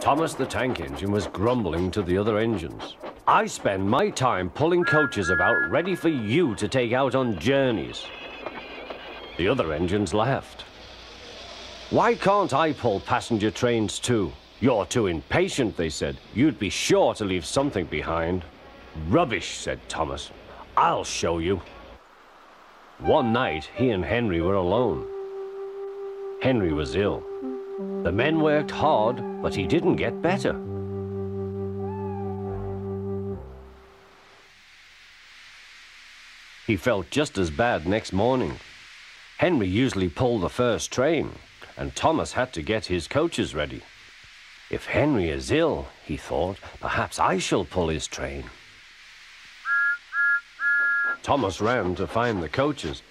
Thomas the tank engine was grumbling to the other engines. I spend my time pulling coaches about ready for you to take out on journeys. The other engines laughed. Why can't I pull passenger trains too? You're too impatient, they said. You'd be sure to leave something behind. Rubbish, said Thomas. I'll show you. One night, he and Henry were alone. Henry was ill. The men worked hard, but he didn't get better. He felt just as bad next morning. Henry usually pulled the first train, and Thomas had to get his coaches ready. If Henry is ill, he thought, perhaps I shall pull his train. Thomas ran to find the coaches.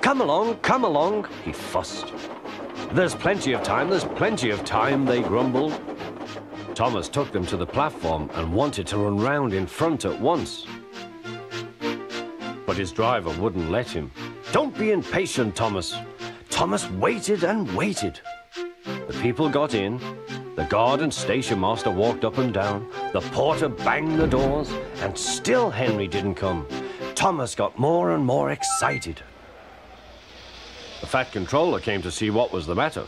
Come along, he fussed. There's plenty of time, they grumbled. Thomas took them to the platform and wanted to run round in front at once. But his driver wouldn't let him. Don't be impatient, Thomas. Thomas waited and waited. The people got in. The guard and station master walked up and down. The porter banged the doors, and still Henry didn't come. Thomas got more and more excited. The fat controller came to see what was the matter,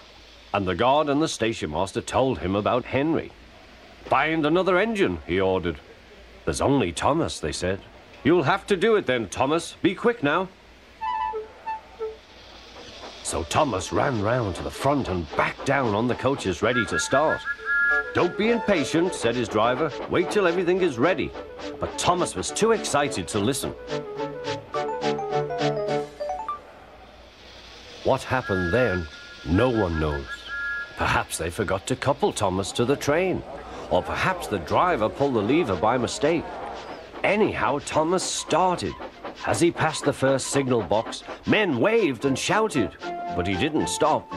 and the guard and the station master told him about Henry. Find another engine, he ordered. There's only Thomas, they said. You'll have to do it then, Thomas. Be quick now. So Thomas ran round to the front and back down on the coaches ready to start. Don't be impatient, said his driver. Wait till everything is ready. But Thomas was too excited to listen. What happened then, no one knows. Perhaps they forgot to couple Thomas to the train, or perhaps the driver pulled the lever by mistake. Anyhow, Thomas started. As he passed the first signal box, men waved and shouted, but he didn't stop.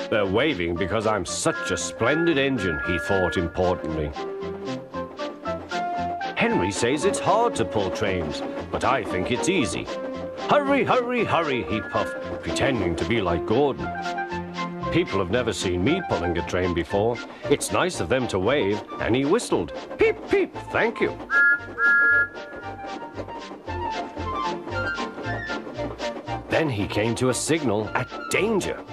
They're waving because I'm such a splendid engine, he thought importantly. Henry says it's hard to pull trains, but I think it's easy. Hurry, hurry, hurry, he puffed, pretending to be like Gordon. People have never seen me pulling a train before. It's nice of them to wave, and he whistled. Peep, peep, thank you. Then he came to a signal at danger.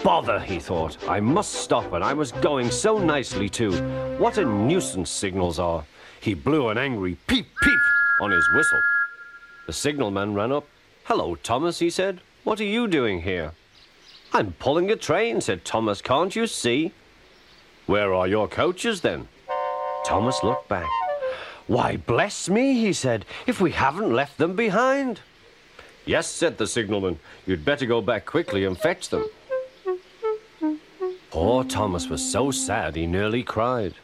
Bother, he thought. I must stop, and I was going so nicely too. What a nuisance signals are. He blew an angry peep, peep on his whistle. The signalman ran up. Hello, Thomas, he said. What are you doing here? I'm pulling a train, said Thomas. Can't you see? Where are your coaches, then? Thomas looked back. Why, bless me, he said, if we haven't left them behind. Yes, said the signalman. You'd better go back quickly and fetch them. Poor Thomas was so sad he nearly cried.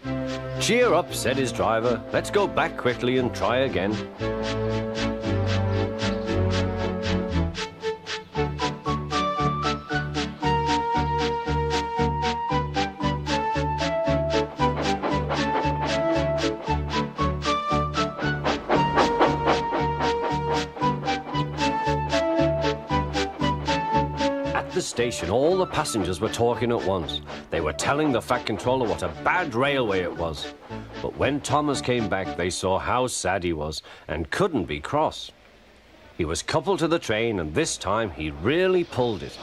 Cheer up, said his driver. Let's go back quickly and try again. The station, all the passengers were talking at once. They were telling the fat controller what a bad railway it was. But when Thomas came back, they saw how sad he was and couldn't be cross. He was coupled to the train, and this time he really pulled it.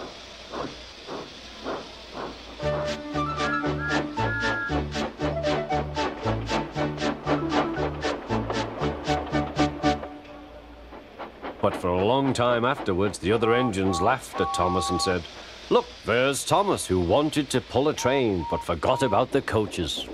But for a long time afterwards, the other engines laughed at Thomas and said, Look, there's Thomas, who wanted to pull a train but forgot about the coaches.